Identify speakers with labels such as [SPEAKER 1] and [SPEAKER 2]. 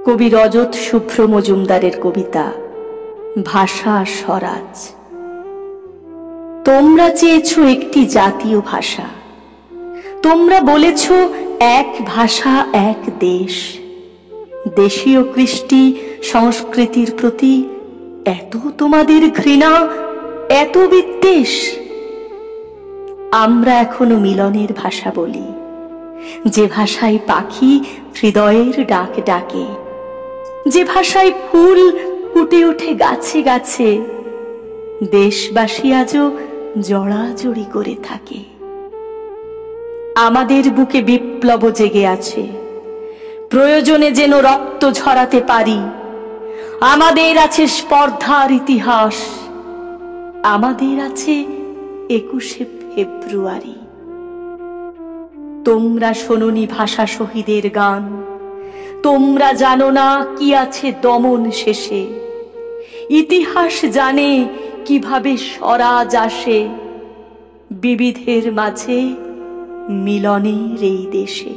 [SPEAKER 1] কবি রজত শুভ্র মজুমদারের কবিতা ভাষা স্বরাজ। তোমরা চেয়েছো একটি জাতীয় ভাষা, তোমরা বলেছ এক ভাষা এক দেশ। দেশীয় কৃষ্টি সংস্কৃতির প্রতি এত তোমাদের ঘৃণা, এত বিদ্বেষ। আমরা এখনো মিলনের ভাষা বলি, যে ভাষায় পাখি হৃদয়ের ডাক ডাকে, যে ভাষায় ফুল ফুটে ওঠে গাছে গাছে। দেশবাসী আজও জড়াজড়ি করে থাকে। আমাদের বুকে বিপ্লব জেগে আছে, প্রয়োজনে যেন রক্ত ঝরাতে পারি। আমাদের আছে স্পর্ধার ইতিহাস, আমাদের আছে 21শে ফেব্রুয়ারি। তোমরা শোনোনি ভাষা শহীদের গান, তোমরা জানো না কি আছে দমন শেষে। ইতিহাস জানে কিভাবে স্বরাজ আসে, বিবিধের মাঝে মিলনের এই দেশে।